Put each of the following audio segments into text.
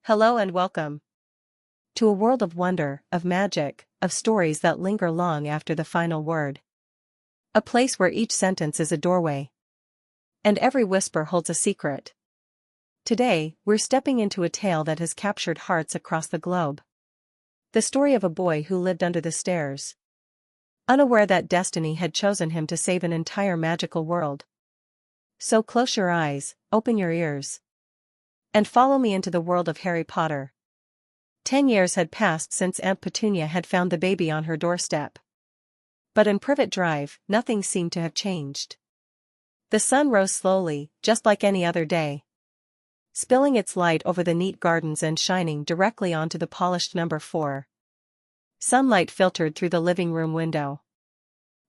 Hello and welcome to a world of wonder, of magic, of stories that linger long after the final word. A place where each sentence is a doorway, and every whisper holds a secret. Today, we're stepping into a tale that has captured hearts across the globe. The story of a boy who lived under the stairs, unaware that destiny had chosen him to save an entire magical world. So close your eyes, open your ears, and follow me into the world of Harry Potter. 10 years had passed since Aunt Petunia had found the baby on her doorstep. But in Privet Drive, nothing seemed to have changed. The sun rose slowly, just like any other day, spilling its light over the neat gardens and shining directly onto the polished number 4. Sunlight filtered through the living room window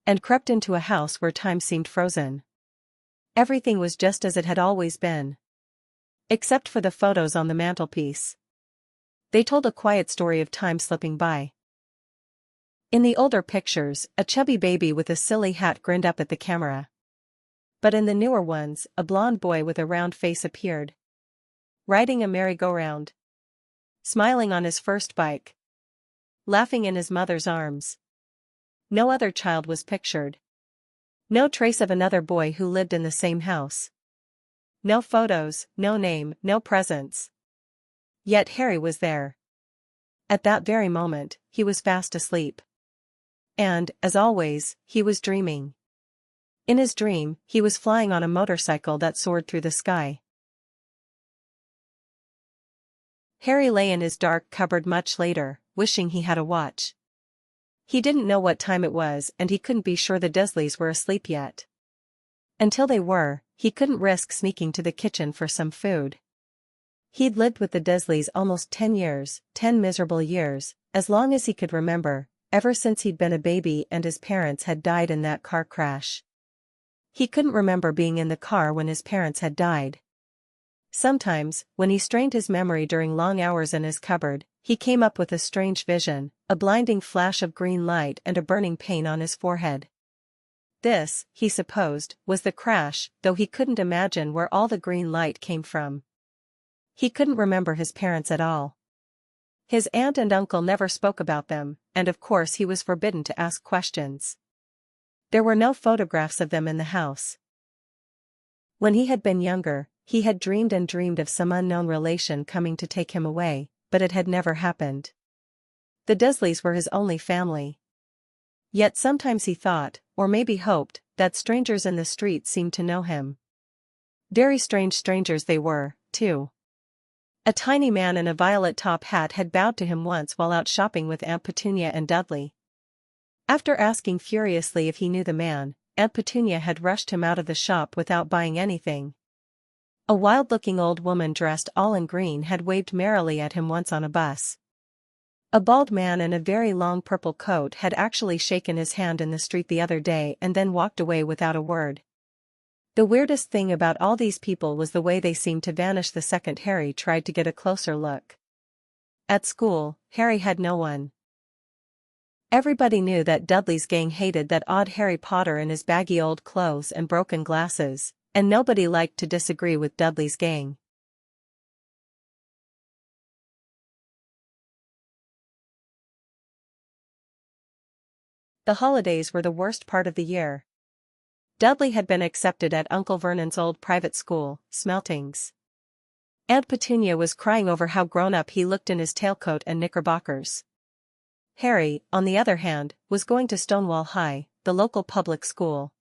and crept into a house where time seemed frozen. Everything was just as it had always been, except for the photos on the mantelpiece. They told a quiet story of time slipping by. In the older pictures, a chubby baby with a silly hat grinned up at the camera. But in the newer ones, a blond boy with a round face appeared, riding a merry-go-round, smiling on his first bike, laughing in his mother's arms. No other child was pictured. No trace of another boy who lived in the same house. No photos, no name, no presents. Yet Harry was there. At that very moment, he was fast asleep. And, as always, he was dreaming. In his dream, he was flying on a motorcycle that soared through the sky. Harry lay in his dark cupboard much later, wishing he had a watch. He didn't know what time it was and he couldn't be sure the Dursleys were asleep yet. Until they were, he couldn't risk sneaking to the kitchen for some food. He'd lived with the Dursleys almost 10 years, 10 miserable years, as long as he could remember, ever since he'd been a baby and his parents had died in that car crash. He couldn't remember being in the car when his parents had died. Sometimes, when he strained his memory during long hours in his cupboard, he came up with a strange vision, a blinding flash of green light and a burning pain on his forehead. This, he supposed, was the crash, though he couldn't imagine where all the green light came from. He couldn't remember his parents at all. His aunt and uncle never spoke about them, and of course he was forbidden to ask questions. There were no photographs of them in the house. When he had been younger, he had dreamed and dreamed of some unknown relation coming to take him away, but it had never happened. The Dursleys were his only family. Yet sometimes he thought, or maybe hoped, that strangers in the street seemed to know him. Very strange strangers they were, too. A tiny man in a violet top hat had bowed to him once while out shopping with Aunt Petunia and Dudley. After asking furiously if he knew the man, Aunt Petunia had rushed him out of the shop without buying anything. A wild-looking old woman dressed all in green had waved merrily at him once on a bus. A bald man in a very long purple coat had actually shaken his hand in the street the other day and then walked away without a word. The weirdest thing about all these people was the way they seemed to vanish the second Harry tried to get a closer look. At school, Harry had no one. Everybody knew that Dudley's gang hated that odd Harry Potter in his baggy old clothes and broken glasses, and nobody liked to disagree with Dudley's gang. The holidays were the worst part of the year. Dudley had been accepted at Uncle Vernon's old private school, Smeltings. Aunt Petunia was crying over how grown-up he looked in his tailcoat and knickerbockers. Harry, on the other hand, was going to Stonewall High, the local public school.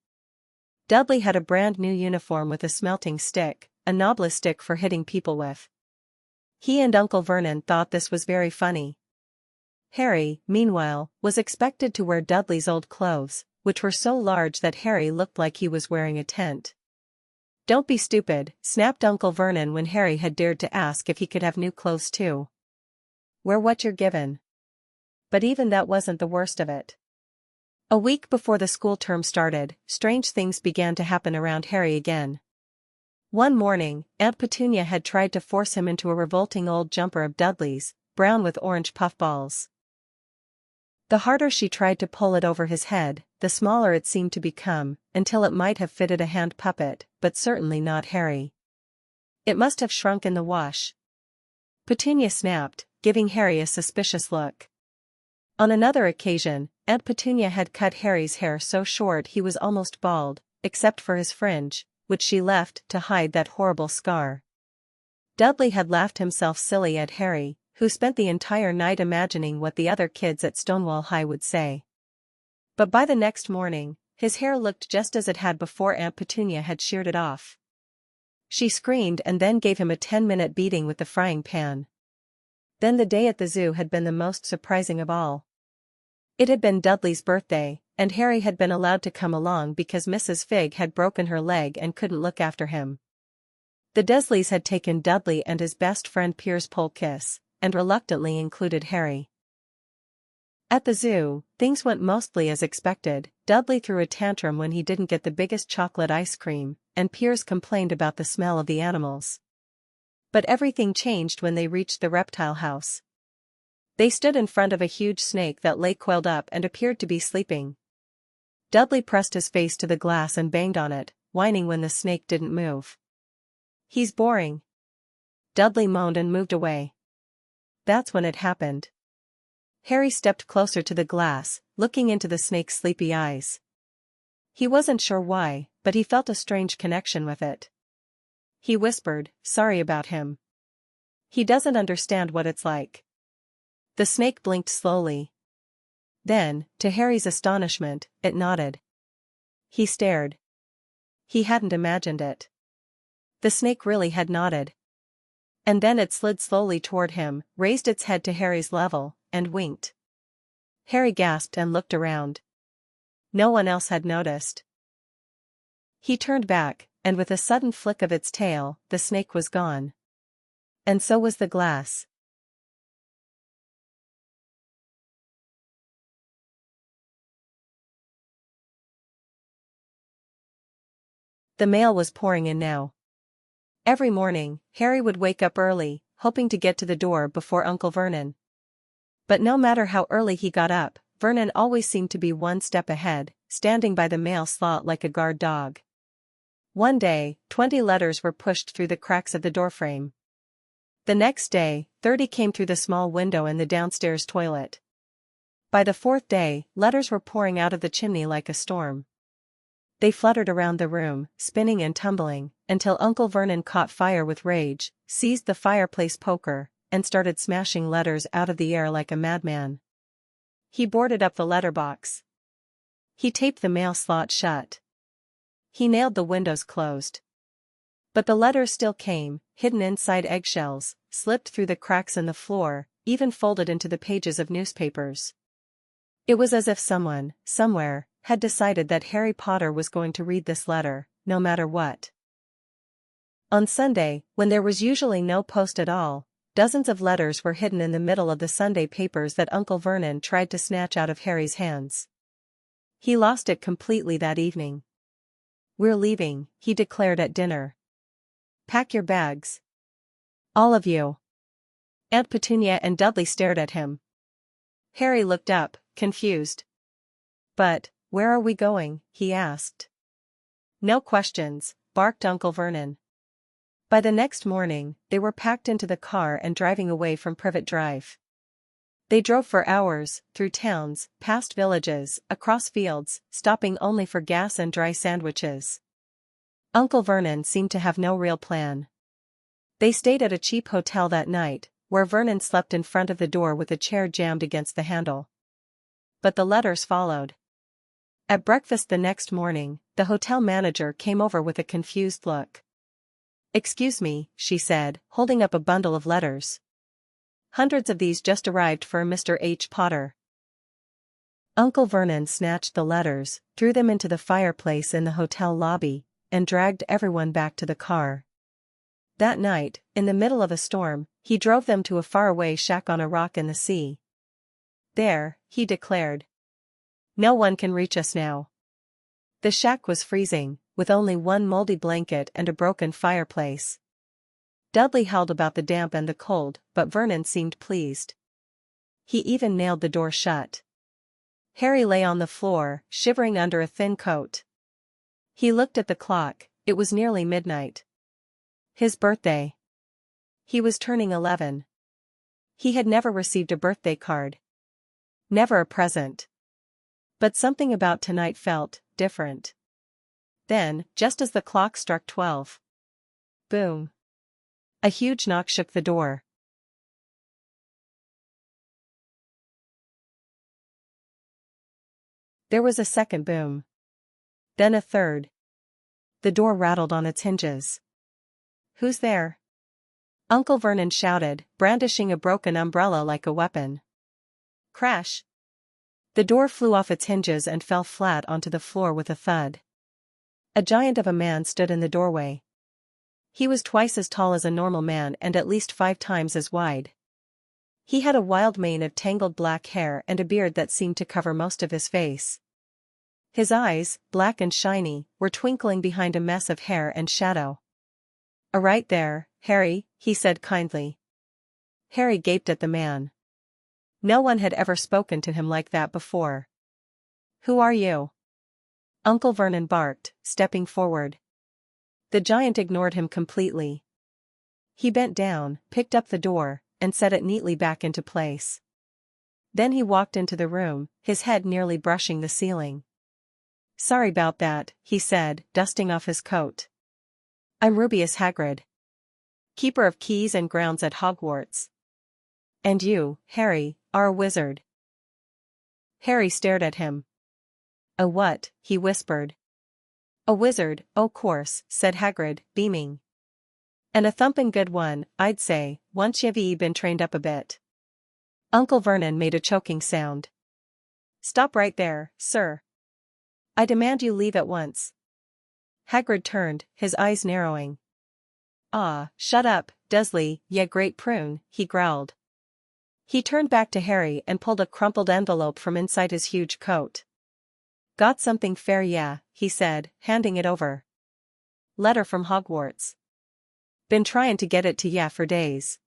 Dudley had a brand new uniform with a smelting stick, a knobless stick for hitting people with. He and Uncle Vernon thought this was very funny. Harry, meanwhile, was expected to wear Dudley's old clothes, which were so large that Harry looked like he was wearing a tent. "Don't be stupid," snapped Uncle Vernon when Harry had dared to ask if he could have new clothes too. "Wear what you're given." But even that wasn't the worst of it. A week before the school term started, strange things began to happen around Harry again. One morning, Aunt Petunia had tried to force him into a revolting old jumper of Dudley's, brown with orange puffballs. The harder she tried to pull it over his head, the smaller it seemed to become, until it might have fitted a hand puppet, but certainly not Harry. It must have shrunk in the wash. Petunia snapped, giving Harry a suspicious look. On another occasion, Aunt Petunia had cut Harry's hair so short he was almost bald, except for his fringe, which she left to hide that horrible scar. Dudley had laughed himself silly at Harry, who spent the entire night imagining what the other kids at Stonewall High would say. But by the next morning, his hair looked just as it had before Aunt Petunia had sheared it off. She screamed and then gave him a 10-minute beating with the frying pan. Then the day at the zoo had been the most surprising of all. It had been Dudley's birthday, and Harry had been allowed to come along because Mrs. Figg had broken her leg and couldn't look after him. The Dursleys had taken Dudley and his best friend Piers Polkiss, and reluctantly included Harry. At the zoo, things went mostly as expected. Dudley threw a tantrum when he didn't get the biggest chocolate ice cream, and Piers complained about the smell of the animals. But everything changed when they reached the reptile house. They stood in front of a huge snake that lay coiled up and appeared to be sleeping. Dudley pressed his face to the glass and banged on it, whining when the snake didn't move. "He's boring." Dudley moaned and moved away. That's when it happened. Harry stepped closer to the glass, looking into the snake's sleepy eyes. He wasn't sure why, but he felt a strange connection with it. He whispered, "Sorry about him. He doesn't understand what it's like." The snake blinked slowly. Then, to Harry's astonishment, it nodded. He stared. He hadn't imagined it. The snake really had nodded. And then it slid slowly toward him, raised its head to Harry's level, and winked. Harry gasped and looked around. No one else had noticed. He turned back, and with a sudden flick of its tail, the snake was gone. And so was the glass. The mail was pouring in now. Every morning, Harry would wake up early, hoping to get to the door before Uncle Vernon. But no matter how early he got up, Vernon always seemed to be one step ahead, standing by the mail slot like a guard dog. One day, 20 letters were pushed through the cracks of the doorframe. The next day, 30 came through the small window in the downstairs toilet. By the fourth day, letters were pouring out of the chimney like a storm. They fluttered around the room, spinning and tumbling, until Uncle Vernon caught fire with rage, seized the fireplace poker, and started smashing letters out of the air like a madman. He boarded up the letterbox. He taped the mail slot shut. He nailed the windows closed. But the letters still came, hidden inside eggshells, slipped through the cracks in the floor, even folded into the pages of newspapers. It was as if someone, somewhere, had decided that Harry Potter was going to read this letter, no matter what. On Sunday, when there was usually no post at all, dozens of letters were hidden in the middle of the Sunday papers that Uncle Vernon tried to snatch out of Harry's hands. He lost it completely that evening. "We're leaving," he declared at dinner. "Pack your bags. All of you." Aunt Petunia and Dudley stared at him. Harry looked up, confused. "But, where are we going?" he asked. "No questions," barked Uncle Vernon. By the next morning, they were packed into the car and driving away from Privet Drive. They drove for hours, through towns, past villages, across fields, stopping only for gas and dry sandwiches. Uncle Vernon seemed to have no real plan. They stayed at a cheap hotel that night, where Vernon slept in front of the door with a chair jammed against the handle. But the letters followed. At breakfast the next morning, the hotel manager came over with a confused look. "Excuse me," she said, holding up a bundle of letters. "Hundreds of these just arrived for a Mr. H. Potter." Uncle Vernon snatched the letters, threw them into the fireplace in the hotel lobby, and dragged everyone back to the car. That night, in the middle of a storm, he drove them to a faraway shack on a rock in the sea. "There," he declared. "No one can reach us now." The shack was freezing, with only one moldy blanket and a broken fireplace. Dudley howled about the damp and the cold, but Vernon seemed pleased. He even nailed the door shut. Harry lay on the floor, shivering under a thin coat. He looked at the clock. It was nearly midnight. His birthday. He was turning 11. He had never received a birthday card. Never a present. But something about tonight felt different. Then, just as the clock struck 12. Boom. A huge knock shook the door. There was a second boom. Then a third. The door rattled on its hinges. "Who's there?" Uncle Vernon shouted, brandishing a broken umbrella like a weapon. Crash! The door flew off its hinges and fell flat onto the floor with a thud. A giant of a man stood in the doorway. He was twice as tall as a normal man and at least 5 times as wide. He had a wild mane of tangled black hair and a beard that seemed to cover most of his face. His eyes, black and shiny, were twinkling behind a mess of hair and shadow. "Right there, Harry," he said kindly. Harry gaped at the man. No one had ever spoken to him like that before. "Who are you?" Uncle Vernon barked, stepping forward. The giant ignored him completely. He bent down, picked up the door, and set it neatly back into place. Then he walked into the room, his head nearly brushing the ceiling. "Sorry about that," he said, dusting off his coat. "I'm Rubeus Hagrid, keeper of keys and grounds at Hogwarts. And you, Harry, are a wizard." Harry stared at him. "A what?" he whispered. "A wizard, o' course," said Hagrid, beaming. "And a thumping good one, I'd say, once you've been trained up a bit." Uncle Vernon made a choking sound. "Stop right there, sir. I demand you leave at once." Hagrid turned, his eyes narrowing. "Ah, shut up, Dudley, ye great prune," he growled. He turned back to Harry and pulled a crumpled envelope from inside his huge coat. "Got something fair, yeah," he said, handing it over. "Letter from Hogwarts. Been trying to get it to ya for days."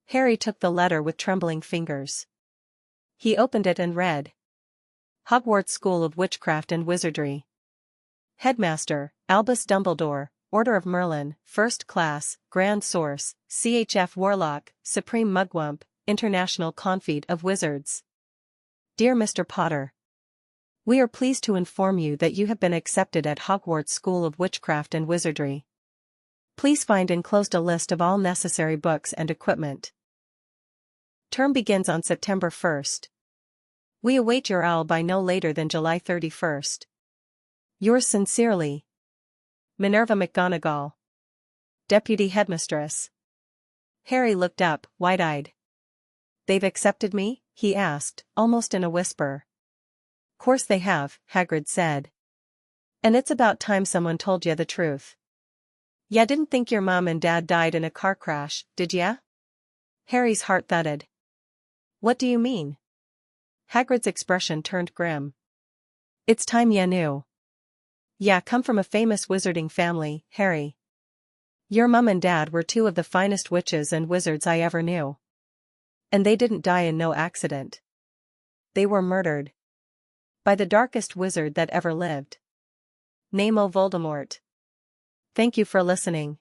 Harry took the letter with trembling fingers. He opened it and read. Hogwarts School of Witchcraft and Wizardry. Headmaster, Albus Dumbledore, Order of Merlin, First Class, Grand Source, CHF Warlock, Supreme Mugwump, International Confeat of Wizards. Dear Mr. Potter, we are pleased to inform you that you have been accepted at Hogwarts School of Witchcraft and Wizardry. Please find enclosed a list of all necessary books and equipment. Term begins on September 1st. We await your owl by no later than July 31st. Yours sincerely, Minerva McGonagall, Deputy Headmistress. Harry looked up, wide-eyed. "They've accepted me?" he asked, almost in a whisper. "Course they have," Hagrid said. "And it's about time someone told ya the truth. Ya didn't think your mom and dad died in a car crash, did ya?" Harry's heart thudded. "What do you mean?" Hagrid's expression turned grim. "It's time ya knew. Ya come from a famous wizarding family, Harry. Your mum and dad were 2 of the finest witches and wizards I ever knew. And they didn't die in no accident. They were murdered. By the darkest wizard that ever lived. Name o' Voldemort. Thank you for listening.